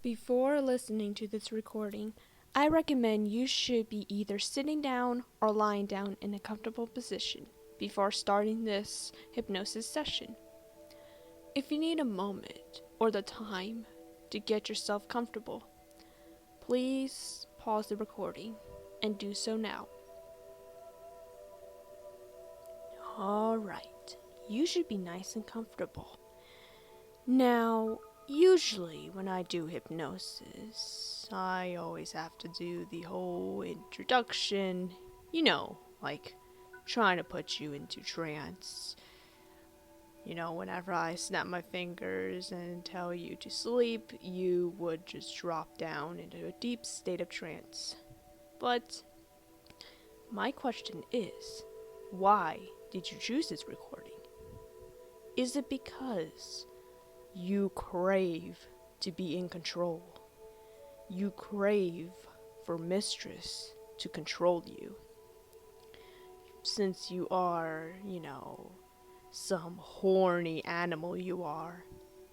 Before listening to this recording, I recommend you should be either sitting down or lying down in a comfortable position before starting this hypnosis session. If you need a moment or the time to get yourself comfortable, please pause the recording and do so now. Alright, you should be nice and comfortable. Now, usually when I do hypnosis, I always have to do the whole introduction, like trying to put you into trance. Whenever I snap my fingers and tell you to sleep, you would just drop down into a deep state of trance. But my question is, why did you choose this recording? Is it because you crave to be in control? You crave for mistress to control you? Since you are, some horny animal you are,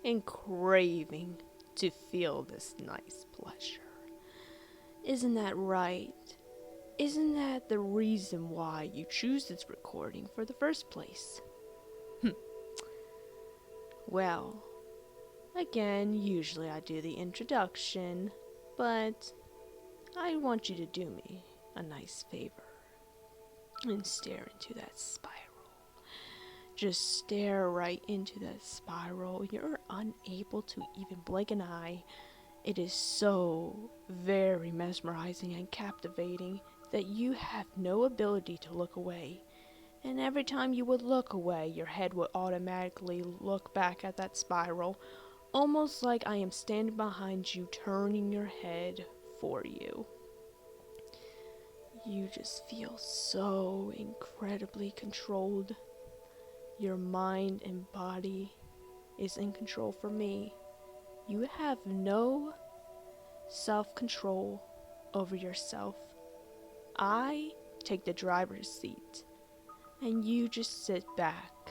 and craving to feel this nice pleasure. Isn't that right? Isn't that the reason why you choose this recording for the first place? Well, again, usually I do the introduction, but I want you to do me a nice favor and stare into that spiral. Just stare right into that spiral. You're unable to even blink an eye. It is so very mesmerizing and captivating that you have no ability to look away. And every time you would look away, your head would automatically look back at that spiral, almost like I am standing behind you, turning your head for you. You just feel so incredibly controlled. Your mind and body is in control for me. You have no self-control over yourself. I take the driver's seat, and you just sit back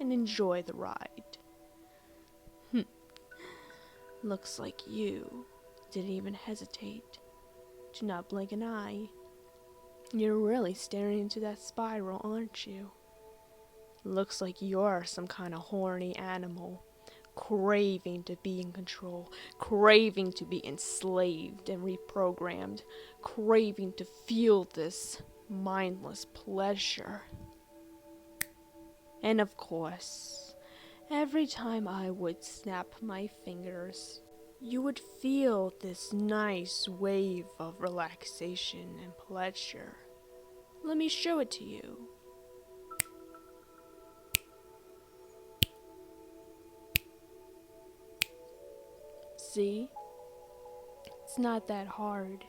and enjoy the ride. Looks like you didn't even hesitate to not blink an eye. You're really staring into that spiral, aren't you? Looks like you're some kind of horny animal, craving to be in control, craving to be enslaved and reprogrammed, craving to feel this mindless pleasure. And of course, every time I would snap my fingers, you would feel this nice wave of relaxation and pleasure. Let me show it to you. See? It's not that hard.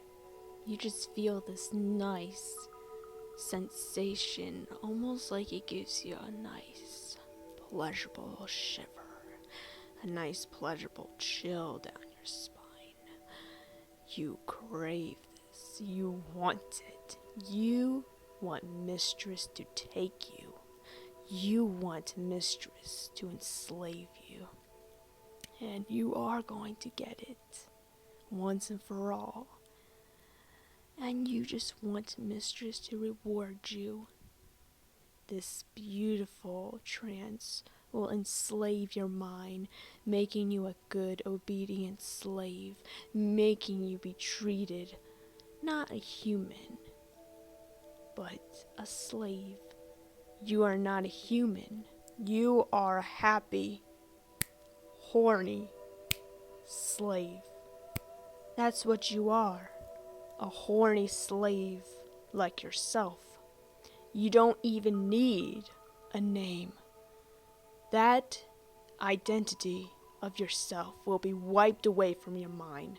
You just feel this nice sensation, almost like it gives you a nice, pleasurable shiver, a nice, pleasurable chill down your spine. You crave this. You want it. You want mistress to take you. You want mistress to enslave you. And you are going to get it once and for all. And you just want mistress to reward you. This beautiful trance will enslave your mind, making you a good, obedient slave, making you be treated not a human, but a slave. You are not a human. You are a happy, horny slave. That's what you are. A horny slave like yourself. You don't even need a name. That identity of yourself will be wiped away from your mind.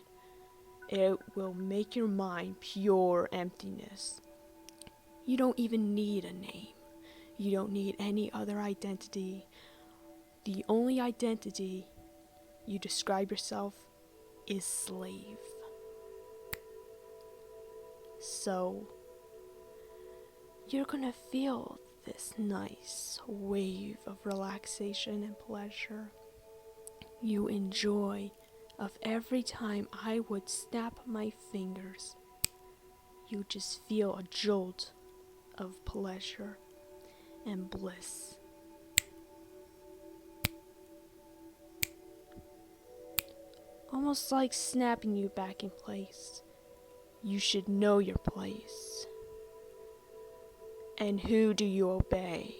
It will make your mind pure emptiness. You don't even need a name. You don't need any other identity. The only identity you describe yourself is slave. So, you're gonna feel this nice wave of relaxation and pleasure. You enjoy of every time I would snap my fingers, you just feel a jolt of pleasure and bliss. Almost like snapping you back in place. You should know your place. And who do you obey?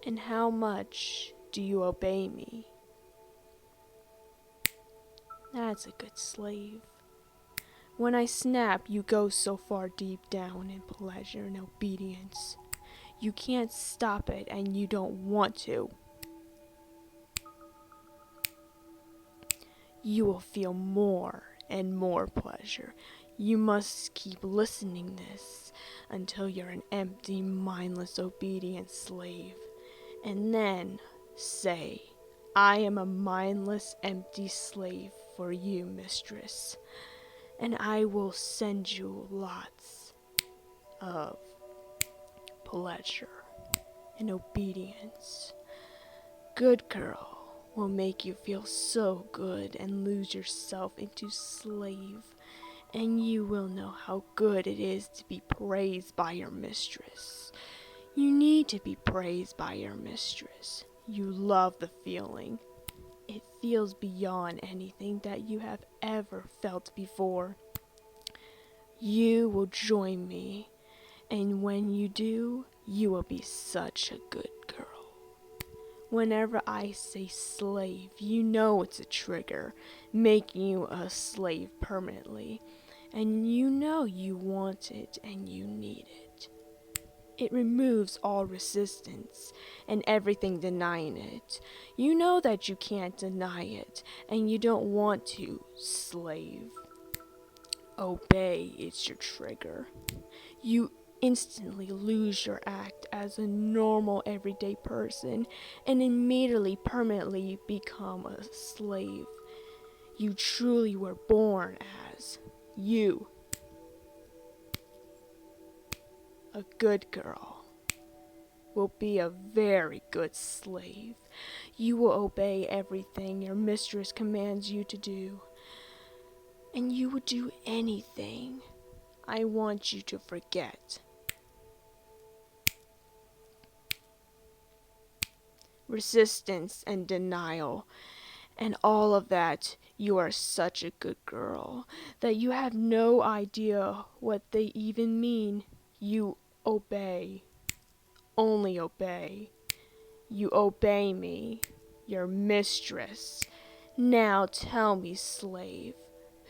And how much do you obey me? That's a good slave. When I snap, you go so far deep down in pleasure and obedience. You can't stop it, and you don't want to. You will feel more and more pleasure. You must keep listening this until you're an empty, mindless, obedient slave. And then say, I am a mindless, empty slave for you, mistress. And I will send you lots of pleasure and obedience. Good girl will make you feel so good and lose yourself into slave. And you will know how good it is to be praised by your mistress. You need to be praised by your mistress. You love the feeling. It feels beyond anything that you have ever felt before. You will join me, and when you do, you will be such a good girl. Whenever I say slave, you know it's a trigger, making you a slave permanently. And you know you want it and you need it. It removes all resistance and everything denying it. You know that you can't deny it, and you don't want to, slave. Obey is your trigger. You instantly lose your act as a normal everyday person and immediately permanently become a slave. You truly were born as you. A good girl will be a very good slave. You will obey everything your mistress commands you to do. And you will do anything I want you to forget. Resistance and denial and all of that, you are such a good girl that you have no idea what they even mean. You obey. Only obey. You obey me, your mistress. Now tell me, slave,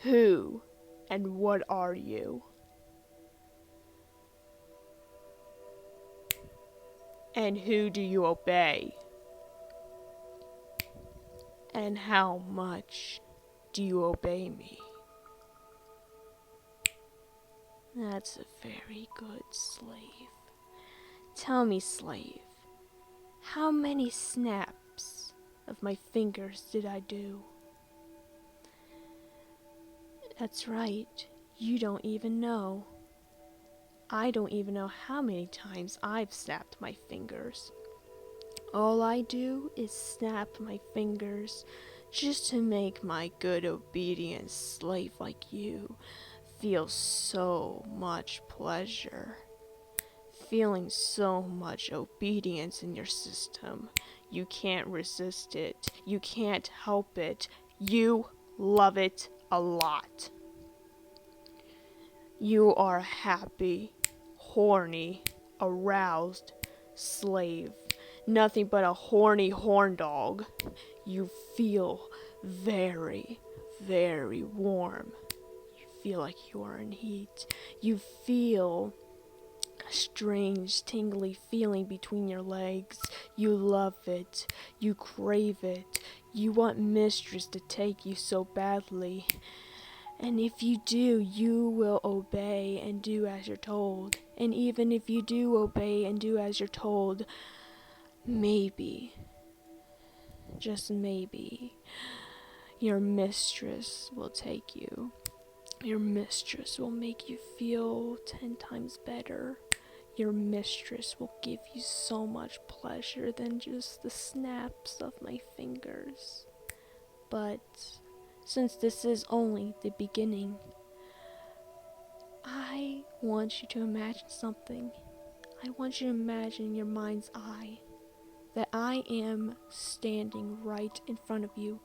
who and what are you? And who do you obey? And how much do you obey me? That's a very good slave. Tell me, slave, how many snaps of my fingers did I do? That's right, you don't even know. I don't even know how many times I've snapped my fingers. All I do is snap my fingers just to make my good obedient slave like you feel so much pleasure. Feeling so much obedience in your system. You can't resist it. You can't help it. You love it a lot. You are a happy, horny, aroused slave. Nothing but a horny horn dog. You feel very, very warm. You feel like you are in heat. You feel a strange, tingly feeling between your legs. You love it. You crave it. You want mistress to take you so badly. And if you do, you will obey and do as you're told. And even if you do obey and do as you're told, maybe, just maybe, your mistress will take you. Your mistress will make you feel 10 times better. Your mistress will give you so much pleasure than just the snaps of my fingers. But since this is only the beginning, I want you to imagine something. I want you to imagine in your mind's eye that I am standing right in front of you.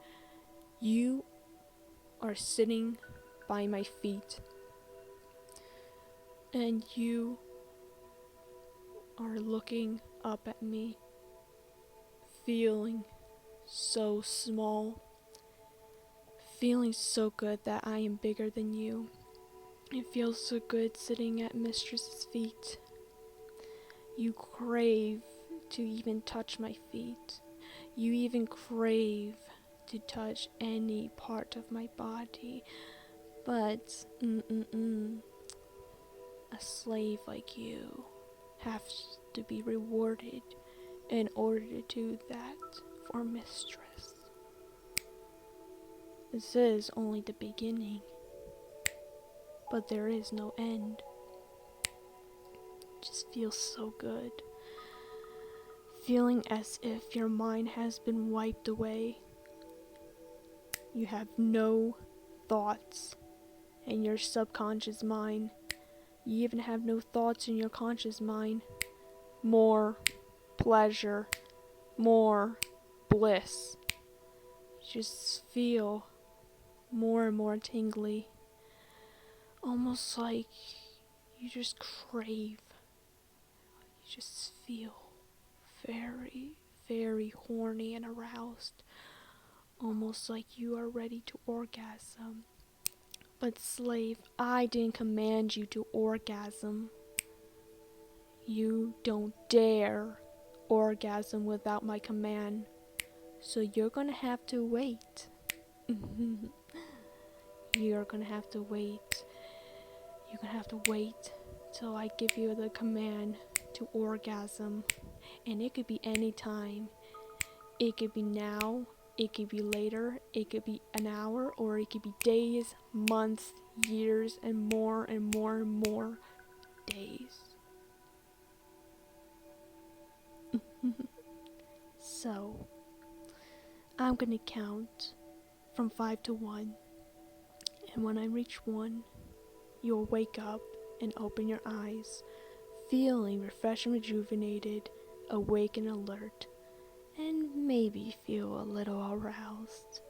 You are sitting by my feet, and you are looking up at me, feeling so small, feeling so good that I am bigger than you. It feels so good sitting at Mistress's feet. You crave to even touch my feet. You even crave to touch any part of my body. But, a slave like you has to be rewarded in order to do that for Mistress. This is only the beginning, but there is no end. It just feels so good. Feeling as if your mind has been wiped away. You have no thoughts in your subconscious mind. You even have no thoughts in your conscious mind. More pleasure, more bliss. You just feel more and more tingly. Almost like you just crave. You just feel very, very horny and aroused. Almost like you are ready to orgasm. But slave, I didn't command you to orgasm. You don't dare orgasm without my command. So you're gonna have to wait. You're gonna have to wait. You're gonna have to wait till I give you the command to orgasm. And it could be any time. It could be now, it could be later, it could be an hour, or it could be days, months, years, and more and more and more days. So, I'm gonna count from 5 to 1. And when I reach 1, you'll wake up and open your eyes, feeling refreshed and rejuvenated, awake and alert, and maybe feel a little aroused.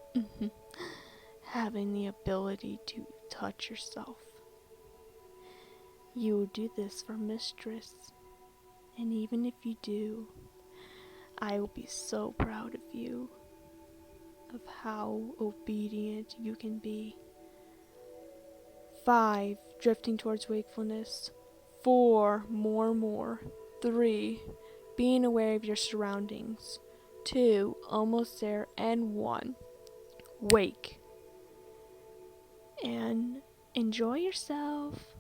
Having the ability to touch yourself. You will do this for Mistress, and even if you do, I will be so proud of you, of how obedient you can be. 5, drifting towards wakefulness. 4, more. 3, being aware of your surroundings. 2, almost there, and 1, wake. And enjoy yourself.